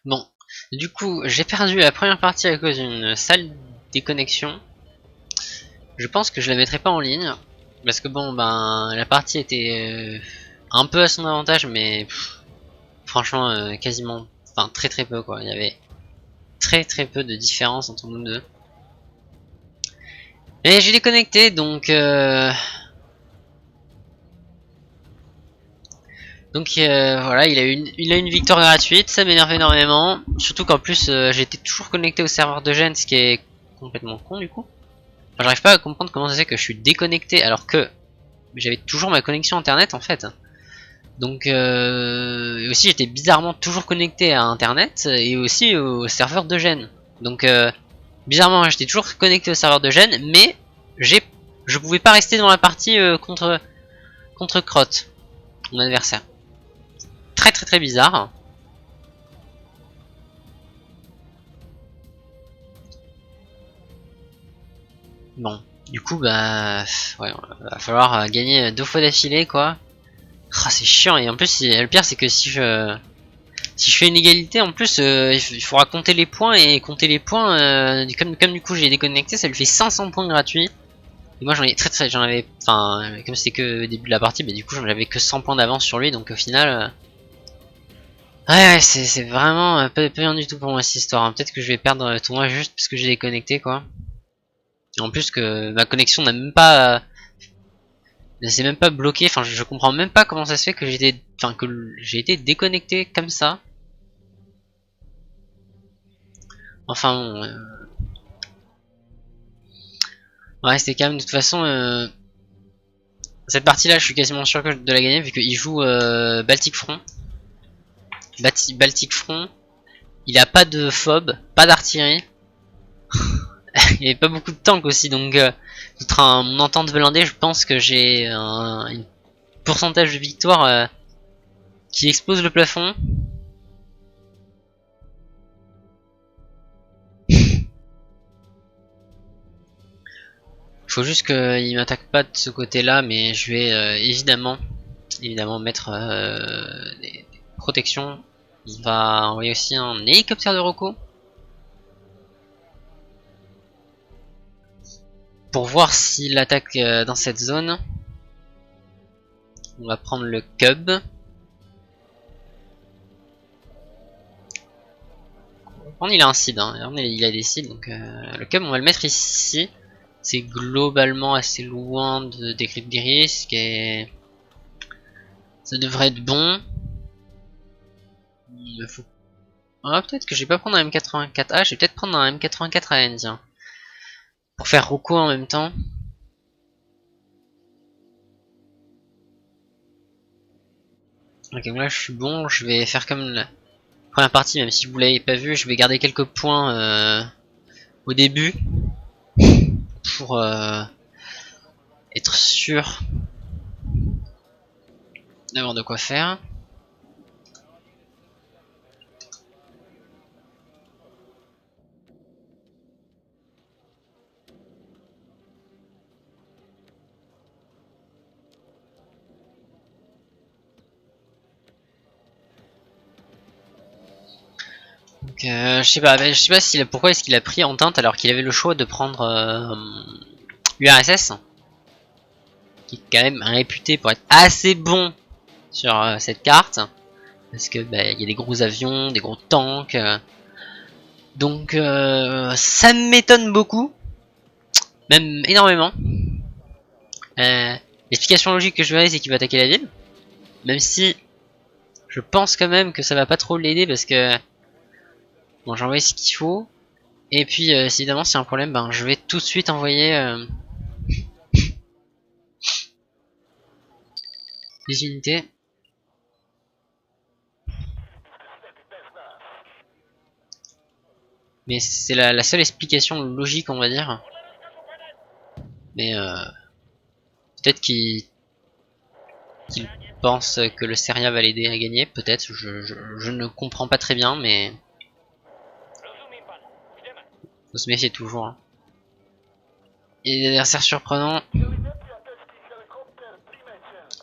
Bon, du coup, j'ai perdu la première partie à cause d'une sale déconnexion. Je pense que je la mettrai pas en ligne. Parce que bon, ben, la partie était un peu à son avantage, mais franchement, quasiment, enfin très peu quoi. Il y avait très peu de différence entre nous deux. Et j'ai déconnecté, donc voilà, il a une victoire gratuite, ça m'énerve énormément. Surtout qu'en plus j'étais toujours connecté au serveur de Gen, ce qui est complètement con du coup. Enfin, j'arrive pas à comprendre comment ça se fait que je suis déconnecté alors que j'avais toujours ma connexion internet en fait. Donc aussi j'étais bizarrement toujours connecté à internet et aussi au serveur de Gen. Donc bizarrement j'étais toujours connecté au serveur de Gen, mais je pouvais pas rester dans la partie contre Crotte, mon adversaire. Très bizarre. Bon, du coup bah ouais, va falloir gagner 2 fois d'affilée quoi. Ah, c'est chiant et en plus le pire c'est que si je fais une égalité en plus il faudra compter les points et compter les points comme du coup j'ai déconnecté ça lui fait 500 points gratuits. Et moi j'en ai j'en avais enfin comme c'était que le début de la partie bah du coup j'en avais que 100 points d'avance sur lui donc au final ouais c'est vraiment pas bien du tout pour moi cette histoire hein. Peut-être que je vais perdre le tournoi juste parce que j'ai déconnecté quoi. Et en plus que ma connexion n'a même pas ne s'est même pas bloquée, enfin je comprends même pas comment ça se fait que j'ai été déconnecté comme ça. Enfin bon ouais c'était quand même de toute façon cette partie là je suis quasiment sûr de la gagner vu qu'il joue Baltic Front. Baltic Front, il a pas de phobe, pas d'artillerie, il avait pas beaucoup de tanks aussi donc contre mon entente blindée je pense que j'ai un pourcentage de victoire qui explose le plafond. Faut juste qu'il m'attaque pas de ce côté là mais je vais évidemment mettre des protections. Il va envoyer aussi un hélicoptère de Rocco pour voir s'il attaque dans cette zone. On va prendre le Cub. Il a un seed, hein. Il a des seeds, donc le Cub on va le mettre ici. C'est globalement assez loin des grippes gris, et ça devrait être bon. Il me faut... Ah, peut-être que je vais pas prendre un M84A, je vais peut-être prendre un M84AN, tiens. Pour faire Rocco en même temps. Ok, donc là je suis bon, je vais faire comme la première partie, même si vous l'avez pas vu, je vais garder quelques points au début pour être sûr d'avoir de quoi faire. Donc je sais pas pourquoi est-ce qu'il a pris Entente alors qu'il avait le choix de prendre URSS, qui est quand même réputé pour être assez bon sur cette carte, parce que bah, il y a des gros avions, des gros tanks, donc ça m'étonne beaucoup, même énormément. L'explication logique que je verrais c'est qu'il va attaquer la ville, même si je pense quand même que ça va pas trop l'aider parce que bon j'ai envoyé ce qu'il faut. Et puis évidemment s'il y a un problème, ben je vais tout de suite envoyer des unités. Mais c'est la seule explication logique on va dire. Mais peut-être qu'il pense que le Seria va l'aider à gagner, peut-être, je ne comprends pas très bien, mais faut se méfier toujours. Hein. Et des adversaires surprenants,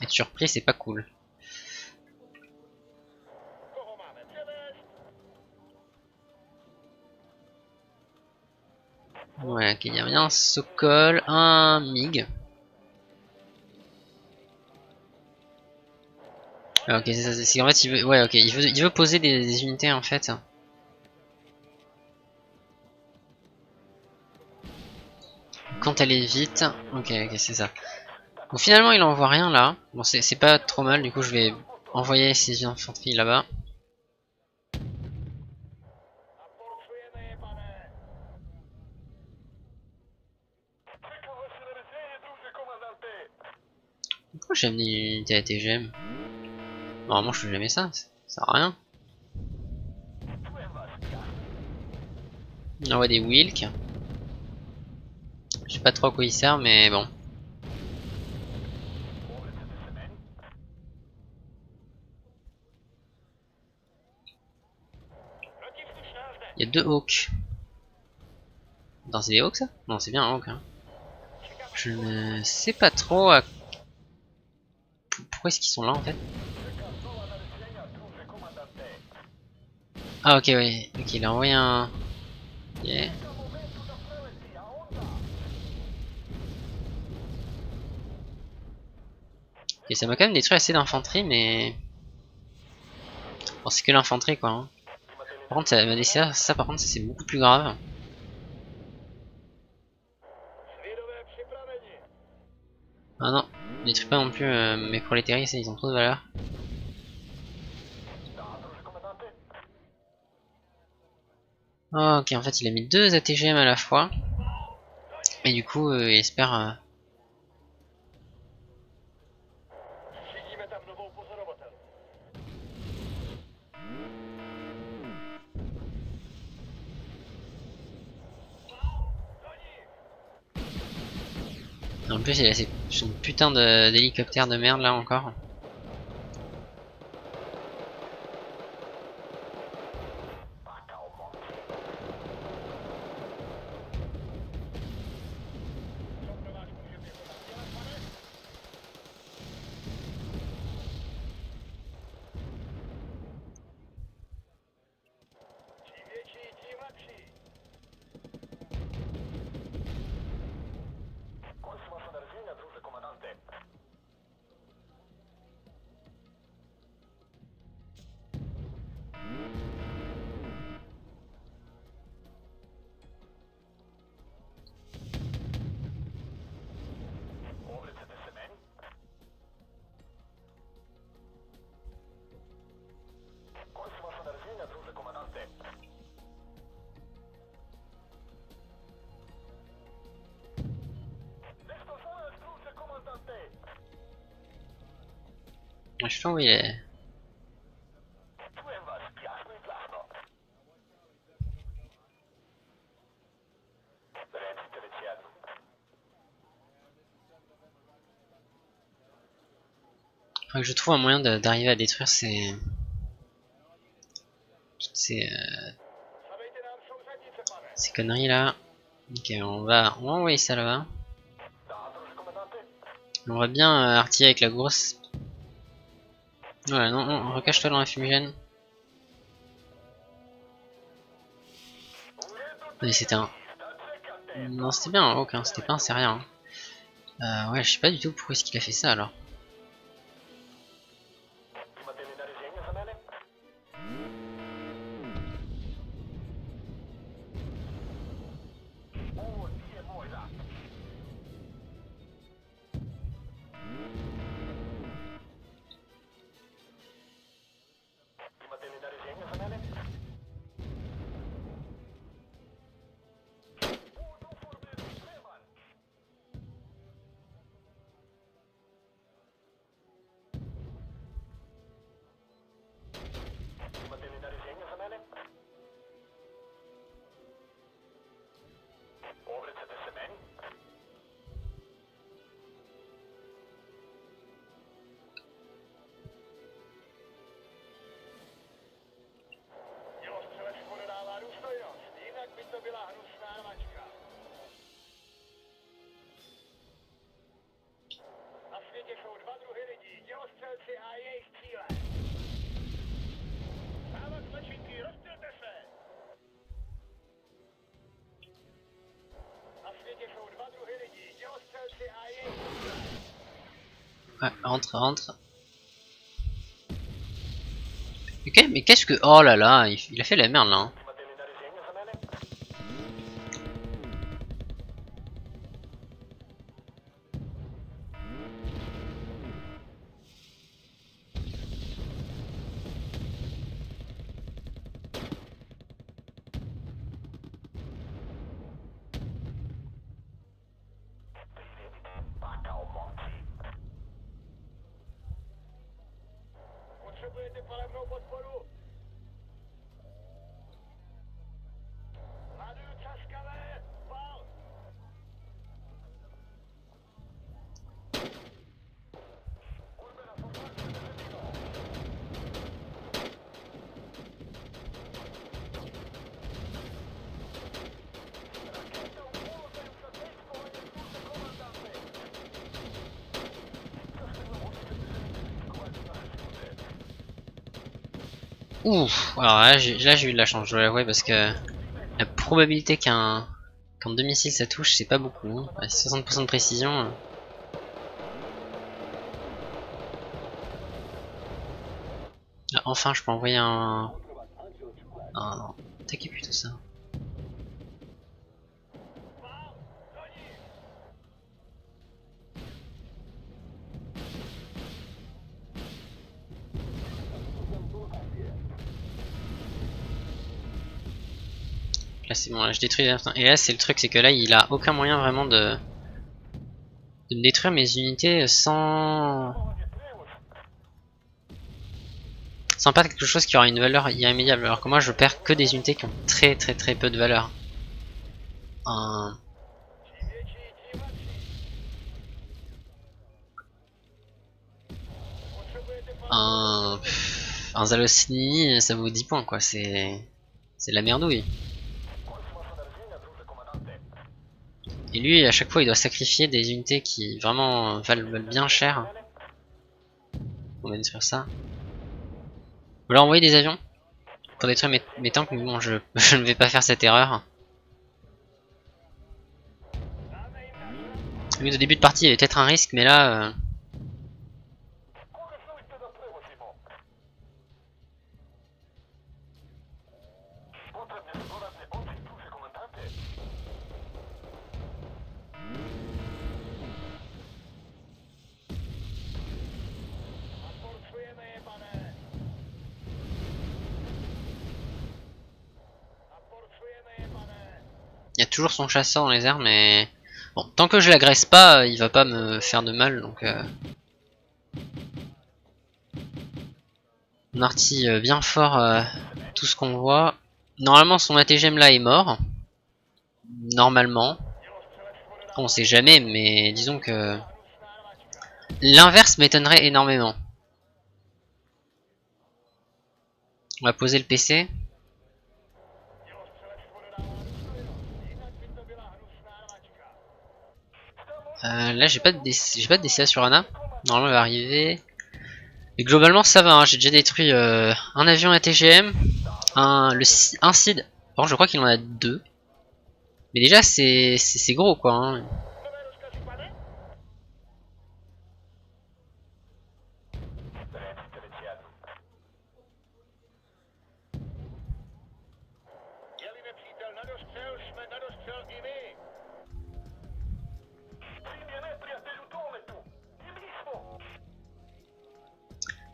être surpris c'est pas cool. Ouais, ok, il y a bien un Sokol, un MiG. Ah, ok, c'est ça, c'est qu'en fait il veut, ouais, ok, il veut poser des unités en fait. Quand elle est vite, ok, ok, c'est ça. Donc finalement il envoie rien là. Bon, c'est pas trop mal, du coup je vais envoyer ces infanteries là-bas. Pourquoi j'ai amené une unité à TGM? Normalement je fais jamais ça, ça sert à rien. On envoie des Wilk. Je sais pas trop à quoi ils servent, mais bon. Il y a 2 Hawks. Attends, c'est des Hawks ça? Non, c'est bien un Hawk. Hein. Je ne sais pas trop à... pourquoi est-ce qu'ils sont là en fait. Ah ok, ouais, ok, il a envoyé un... Ok. Ok, ça m'a quand même détruit assez d'infanterie, mais... Bon, c'est que l'infanterie quoi. Hein. Par contre, ça m'a décidé, ça par contre, c'est beaucoup plus grave. Ah non, détruis pas non plus mes prolétaires, ils ont trop de valeur. Oh, ok, en fait, il a mis 2 ATGM à la fois. Et du coup, il espère... En plus, il a son putain d'hélicoptère de merde là encore. Je sais pas où il est. Faudrait que je trouve un moyen d'arriver à détruire toutes ces conneries là. Ok, on va envoyer ça là-bas. On va bien artiller avec la grosse. Voilà, non, non, recache-toi dans la fumigène. Mais c'était un... Non, c'était bien un Hawk, hein, c'était pas un Sérien. Hein. Ouais, je sais pas du tout pourquoi est-ce qu'il a fait ça alors. Ouais, rentre, rentre. Ok, mais qu'est-ce que... Oh là là, il a fait la merde là. Hein. Ouf, alors là j'ai eu de la chance, je dois l'avouer, parce que la probabilité qu'un demi-missile ça touche, c'est pas beaucoup. Hein. Ouais, 60% de précision. Ah, enfin, je peux envoyer un... Ah non, attaquez plutôt ça. Là c'est bon, là je détruis l'instant. Et là c'est le truc, c'est que là il a aucun moyen vraiment de me détruire mes unités sans perdre quelque chose qui aura une valeur irrémédiable. Alors que moi je perds que des unités qui ont très peu de valeur. Un, un Zalosny ça vaut 10 points quoi, c'est la merdouille. Et lui à chaque fois il doit sacrifier des unités qui vraiment valent bien cher. On va détruire ça. On va leur envoyer des avions pour détruire mes tanks, mais bon je ne vais pas faire cette erreur. Oui, au début de partie il y avait peut-être un risque, mais là... il y a toujours son chasseur dans les airs, mais... Bon, tant que je l'agresse pas, il va pas me faire de mal, donc... On artille bien fort tout ce qu'on voit. Normalement, son ATGM là est mort. Normalement. On sait jamais, mais disons que... L'inverse m'étonnerait énormément. On va poser le PC. Là, j'ai pas de DCA sur Anna. Normalement, elle va arriver. Et globalement, ça va. Hein. J'ai déjà détruit un avion ATGM, un SID. Par contre, je crois qu'il en a deux. Mais déjà, c'est gros, quoi. Hein.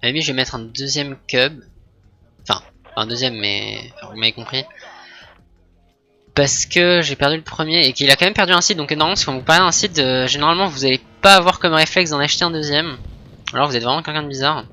À la limite, je vais mettre un deuxième cub. Enfin, pas un deuxième, mais enfin, vous m'avez compris. Parce que j'ai perdu le premier et qu'il a quand même perdu un site. Donc normalement, quand vous parlez d'un site, généralement, vous n'allez pas avoir comme réflexe d'en acheter un deuxième. Alors vous êtes vraiment quelqu'un de bizarre.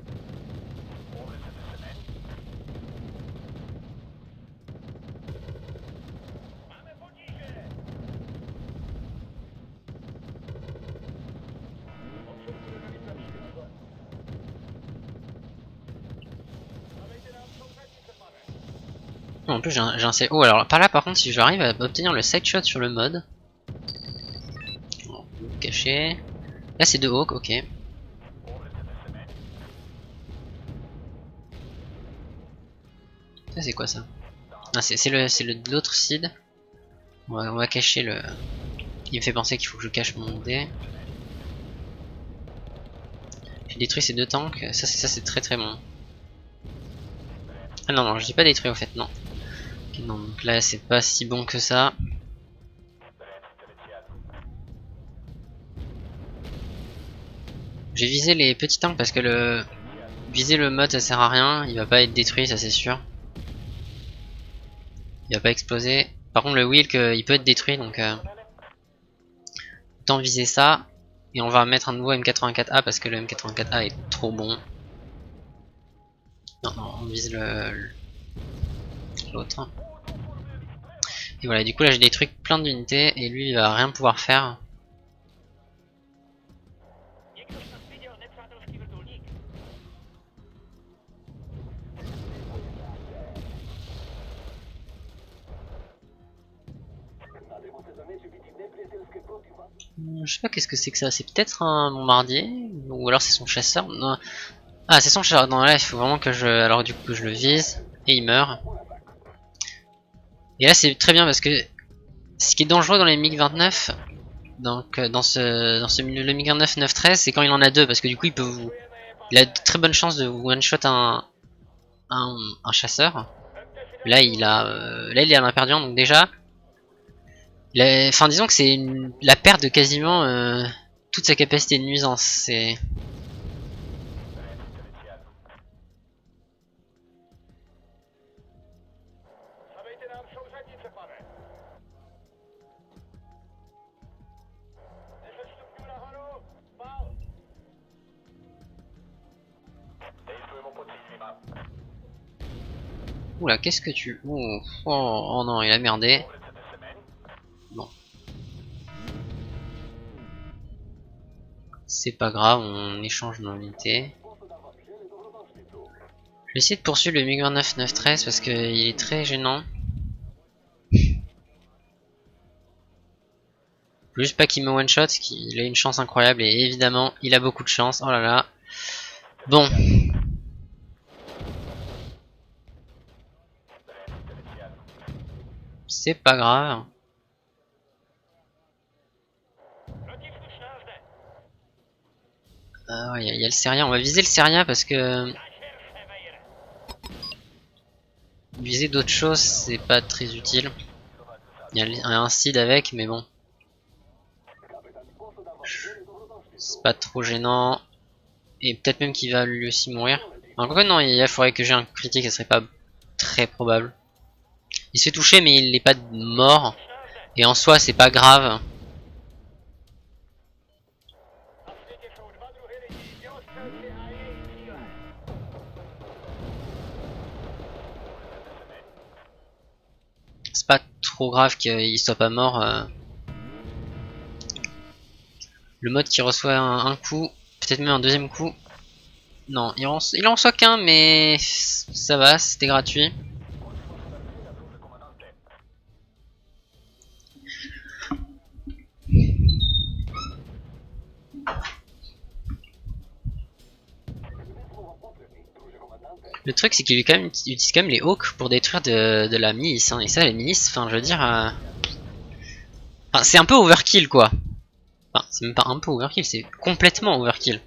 En plus, j'ai un C. Oh, alors par là, par contre, si j'arrive à obtenir le side shot sur le mode. Bon, caché. Là, c'est deux hawks, ok. Ça, c'est quoi ça? Ah, c'est l'autre seed. On va cacher le. Il me fait penser qu'il faut que je cache mon dé. détruit ces deux tanks. Ça c'est très très bon. Ah non, non, je dis pas détruit au fait, non. Okay, non, donc là c'est pas si bon que ça. J'ai visé les petits tanks parce que viser le mode ça sert à rien, il va pas être détruit, ça c'est sûr. Il va pas exploser. Par contre le Wilk il peut être détruit donc autant viser ça. Et on va mettre un nouveau M84A parce que le M84A est trop bon. Non, non, on vise l'autre. Et voilà, du coup là j'ai détruit plein d'unités et lui il va rien pouvoir faire. Je sais pas qu'est-ce que c'est que ça, c'est peut-être un bombardier ou alors c'est son chasseur. Non. Ah c'est son chasseur, non là il faut vraiment que alors du coup que je le vise et il meurt. Et là c'est très bien parce que ce qui est dangereux dans les MiG-29, donc le MiG-29 9-13 c'est quand il en a deux parce que du coup il a de très bonnes chances de one-shot un chasseur. Là il en a perdu un donc déjà. Enfin disons que c'est la perte de quasiment toute sa capacité de nuisance. C'est oula, qu'est-ce que tu... Oh non, il a merdé. Bon. C'est pas grave, on échange nos unités. Je vais essayer de poursuivre le MiG-29 9-13 parce qu'il est très gênant. Juste pas qu'il me one-shot, qu'il a une chance incroyable et évidemment, il a beaucoup de chance. Oh là là. Bon. C'est pas grave. Il y a le Seria, on va viser le Seria parce que viser d'autres choses c'est pas très utile. Il y a un seed avec mais bon. C'est pas trop gênant. Et peut-être même qu'il va lui aussi mourir. Encore non, il faudrait que j'ai un critique, ça serait pas très probable. Il se fait toucher mais il n'est pas mort. Et en soi c'est pas grave. C'est pas trop grave qu'il soit pas mort. Le mode qui reçoit un coup, peut-être même un deuxième coup. Non, il en reçoit qu'un, mais ça va, c'était gratuit. Le truc, c'est qu'il utilise quand même les hawks pour détruire de la milice. Hein. Et ça, les milices, enfin, je veux dire... Enfin, c'est un peu overkill, quoi. Enfin, c'est même pas un peu overkill, c'est complètement overkill.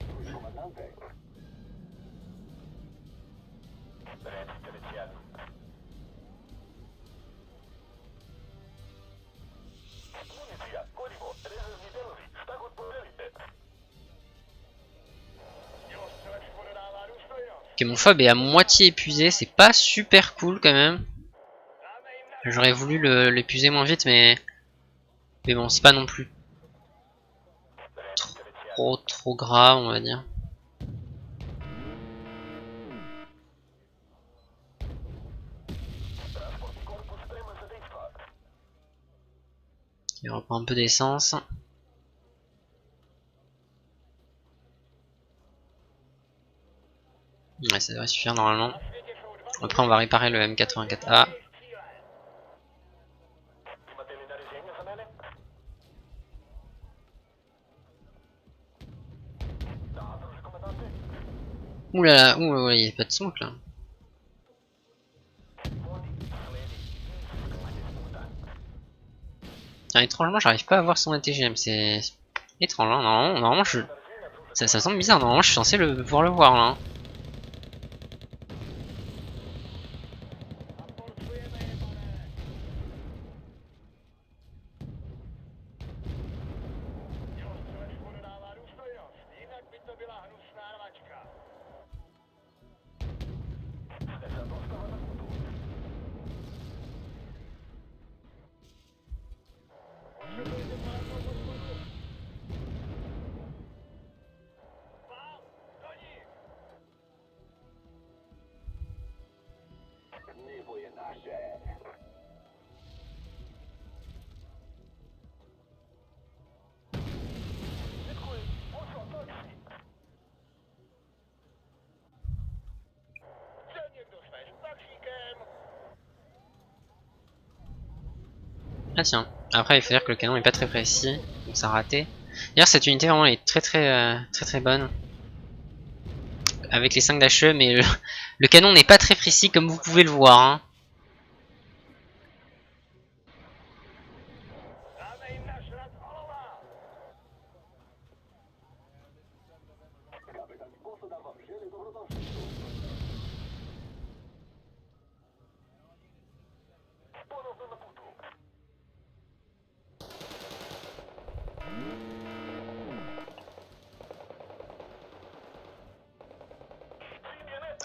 Ok, mon fob est à moitié épuisé, c'est pas super cool quand même. J'aurais voulu l'épuiser moins vite, mais bon, c'est pas non plus trop grave, on va dire. Il reprend un peu d'essence. Ouais, ça devrait suffire normalement. Après, on va réparer le M84A. Ouh là là, ouh, il n'y a pas de smoke là. Ah, étrangement, j'arrive pas à voir son ATGM, c'est étrange. Hein. Normalement, Ça semble bizarre, normalement je suis censé pouvoir le voir là. Ah tiens, après il faut dire que le canon est pas très précis, donc ça a raté. D'ailleurs cette unité vraiment est très bonne. Avec les 5 d'HE, mais le canon n'est pas très précis comme vous pouvez le voir. Hein.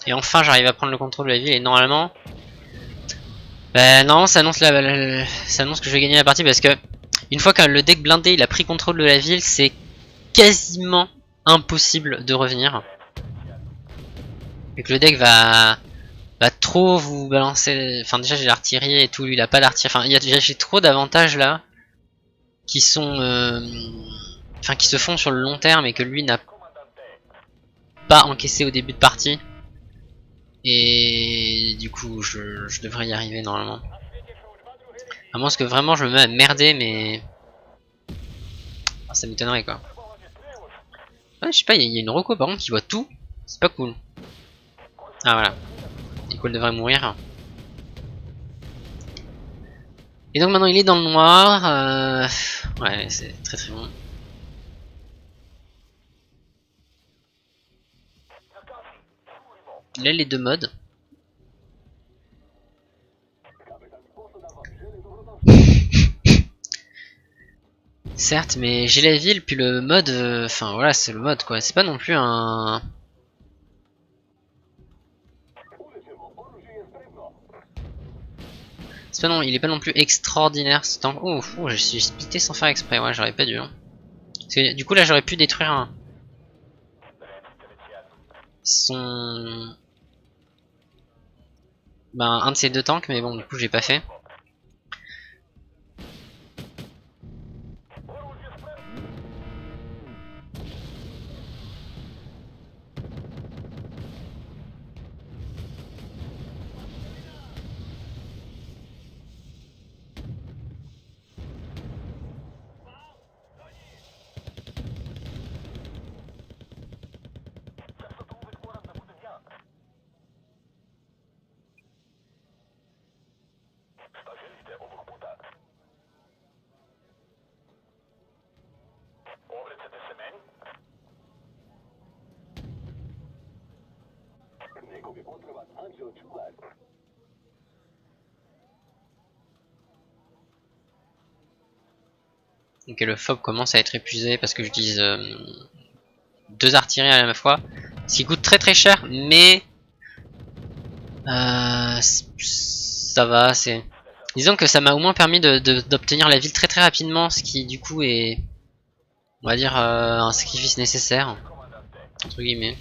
Et enfin j'arrive à prendre le contrôle de la ville et normalement... Bah non, ça annonce, ça annonce que je vais gagner la partie parce que une fois que le deck blindé il a pris contrôle de la ville, c'est quasiment impossible de revenir. Et que le deck va trop vous balancer... Enfin déjà j'ai l'artillerie et tout, lui il a pas d'artillerie. Enfin j'ai trop d'avantages là qui sont... Enfin qui se font sur le long terme et que lui n'a pas encaissé au début de partie. Et du coup je devrais y arriver normalement. À moins que vraiment je me mets à merder mais... Ah, ça m'étonnerait quoi. Ouais, je sais pas, il y a une reco par contre qui voit tout. C'est pas cool. Ah voilà. Nicole devrait mourir. Et donc maintenant il est dans le noir. Ouais, c'est très bon. Il a les deux modes. Certes, mais j'ai la ville, puis le mode... Enfin voilà, c'est le mode quoi. C'est pas non plus un... C'est pas non, il est pas non plus extraordinaire ce tank. Oh, je suis splitté sans faire exprès. Ouais, j'aurais pas dû. Hein. Parce que, du coup là j'aurais pu détruire son... Ben, un de ces deux tanks, mais bon du coup j'ai pas fait. Donc le FOB commence à être épuisé parce que j'utilise deux artilleries à la fois. Ce qui coûte très cher, mais ça va, c'est... Disons que ça m'a au moins permis d'obtenir la ville très rapidement, ce qui du coup est, on va dire, un sacrifice nécessaire, entre guillemets.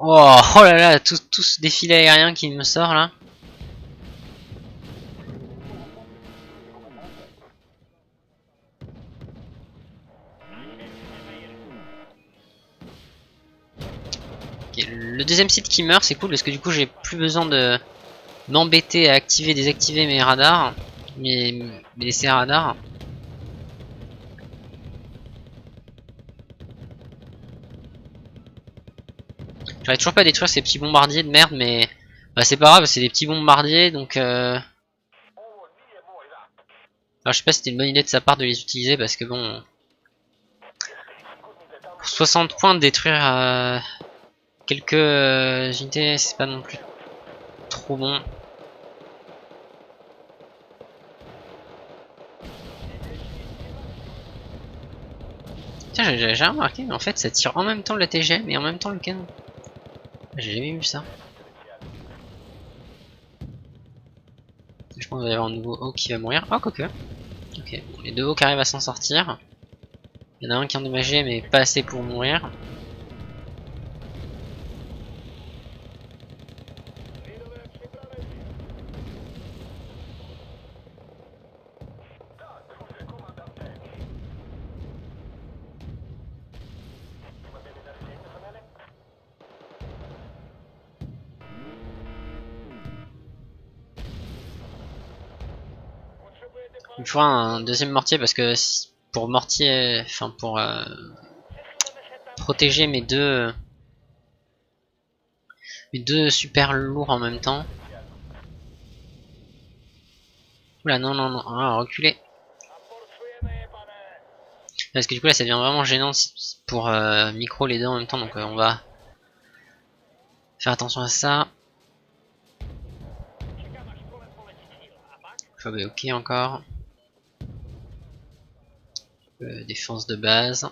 Oh là là, tout ce défilé aérien qui me sort là. Ok, le deuxième site qui meurt, c'est cool parce que du coup j'ai plus besoin de m'embêter à activer, désactiver mes radars, mes laisser radars. J'arrive toujours pas à détruire ces petits bombardiers de merde, mais bah, c'est pas grave, c'est des petits bombardiers donc. Alors, je sais pas si c'était une bonne idée de sa part de les utiliser parce que bon. Pour 60 points de détruire quelques unités, c'est pas non plus trop bon. Tiens, j'ai jamais remarqué, mais en fait ça tire en même temps le TGM et en même temps le canon. J'ai jamais vu ça. Je pense qu'il va y avoir un nouveau haut qui va mourir. Oh, quoique. Ok, bon, les deux hauts qui arrivent à s'en sortir. Il y en a un qui est endommagé, mais pas assez pour mourir. Il me faudra un deuxième mortier parce que pour mortier, enfin pour protéger mes deux super lourds en même temps. Oula, non, non, non, ah, reculer. Parce que du coup là ça devient vraiment gênant pour micro les deux en même temps, donc on va faire attention à ça. Ok encore. Défense de base.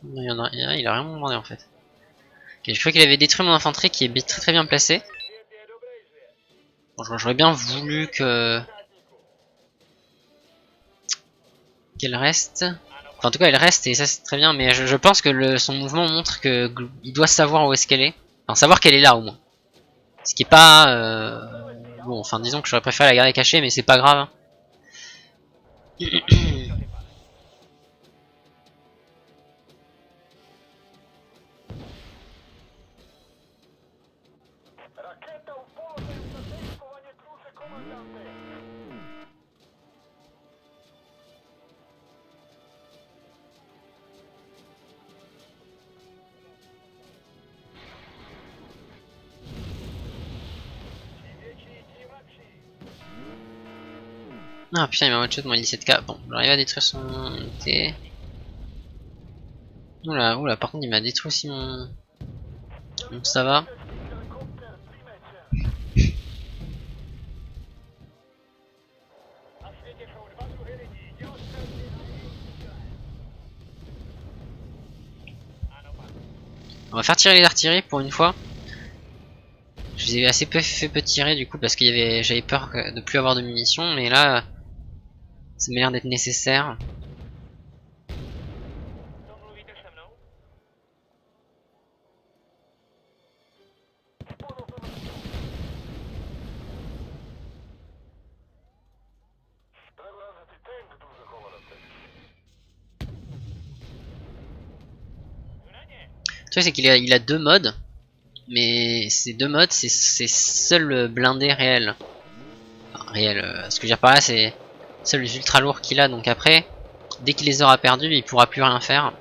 Non, il y en a un, il a rien demandé en fait. Okay, je crois qu'il avait détruit mon infanterie qui est très bien placée. Bon, j'aurais bien voulu qu'elle reste. Enfin, en tout cas, elle reste et ça c'est très bien. Mais je pense que son mouvement montre que il doit savoir où est-ce qu'elle est. Enfin, savoir qu'elle est là au moins. Ce qui est pas bon. Enfin, disons que j'aurais préféré la garder cachée, mais c'est pas grave. Ah putain, il m'a one-shot mon 17K. Bon, j'arrive à détruire son unité. Oula, oula, par contre, il m'a détruit aussi mon. Donc ça va. On va faire tirer les artilleries pour une fois. Je les ai assez peu fait tirer du coup parce qu'il y avait, j'avais peur de plus avoir de munitions, mais là, ça m'a l'air d'être nécessaire. Tu vois, c'est qu'il a deux modes, mais ces deux modes, c'est seul blindé réel. Enfin, réel, ce que je veux dire par là, c'est seuls les ultra lourds qu'il a, donc après, dès qu'il les aura perdus, il pourra plus rien faire.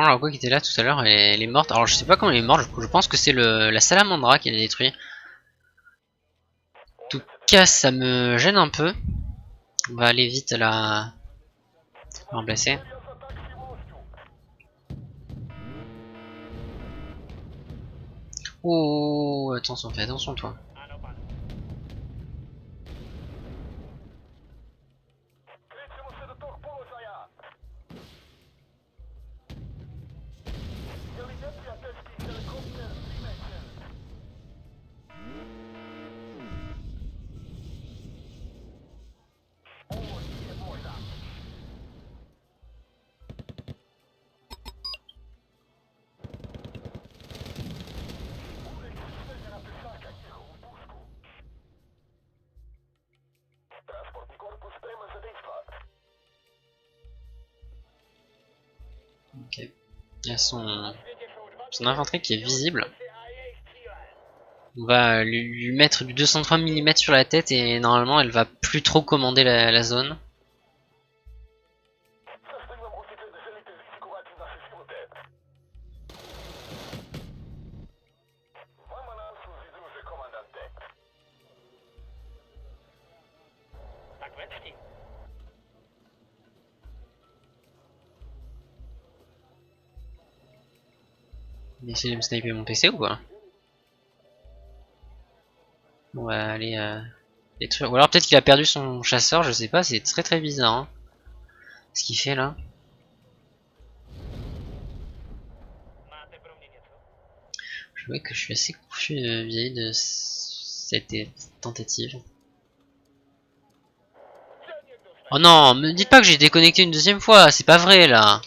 prends l'argot qui était là tout à l'heure, elle est morte. Alors je sais pas comment elle est morte, je pense que c'est la salamandra qui l'a détruit. En tout cas, ça me gêne un peu. On va aller vite la remplacer. Oh, attention, fais attention toi. Ok. Il y a son infanterie qui est visible. On va lui mettre du 203 mm sur la tête et normalement elle va plus trop commander la zone. Il essaie de me sniper mon PC ou quoi? On va aller détruire. Ou alors peut-être qu'il a perdu son chasseur, je sais pas, c'est très bizarre hein, ce qu'il fait là. Je vois que je suis assez confus vis-à-vis de cette tentative. Oh non, me dites pas que j'ai déconnecté une deuxième fois, c'est pas vrai là.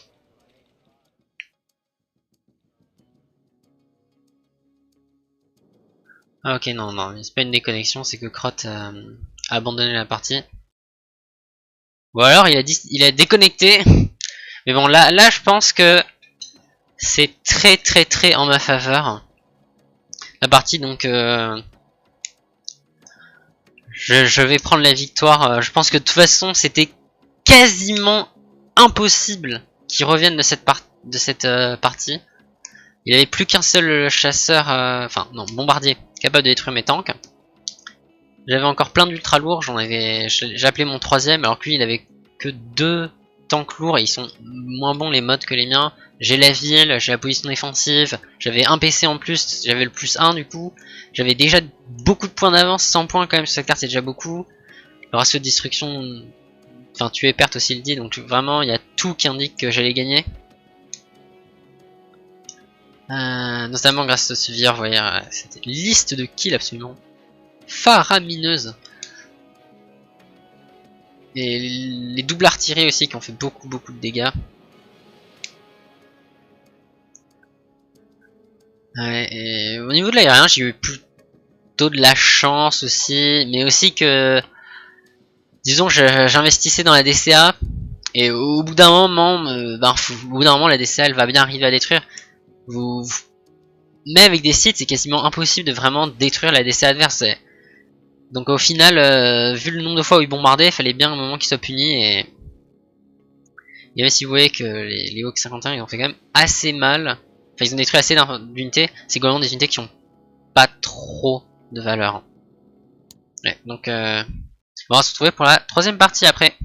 Ah ok, non, c'est pas une déconnexion, c'est que Crot a abandonné la partie. Ou alors il a déconnecté. Mais bon, là je pense que c'est très en ma faveur. La partie donc je vais prendre la victoire. Je pense que de toute façon c'était quasiment impossible qu'il revienne de cette partie. Il avait plus qu'un seul chasseur, enfin non, bombardier, capable de détruire mes tanks. J'avais encore plein d'ultra lourds, j'ai appelé mon troisième, alors que lui il avait que 2 tanks lourds et ils sont moins bons les modes que les miens. J'ai la ville, j'ai la position défensive, j'avais un PC en plus, j'avais le +1 du coup. J'avais déjà beaucoup de points d'avance, 100 points quand même sur cette carte c'est déjà beaucoup. Le ratio de destruction, enfin tuer perte aussi le dit, donc vraiment il y a tout qui indique que j'allais gagner. Notamment grâce à ce vire, vous voyez, cette liste de kills absolument faramineuse. Et les doubles artilleries aussi qui ont fait beaucoup de dégâts. Ouais, et au niveau de l'aérien, j'ai eu plutôt de la chance aussi, mais aussi que, disons, j'investissais dans la DCA, et au bout d'un moment, la DCA elle va bien arriver à détruire. Mais avec des sites, c'est quasiment impossible de vraiment détruire la DCA adverse. Donc au final, vu le nombre de fois où ils bombardaient, il fallait bien un moment qu'ils soient punis. Et même si vous voyez que les Hawk 51 ils ont fait quand même assez mal. Enfin ils ont détruit assez d'unités. C'est globalement des unités qui ont pas trop de valeur. Ouais, donc on va se retrouver pour la troisième partie après.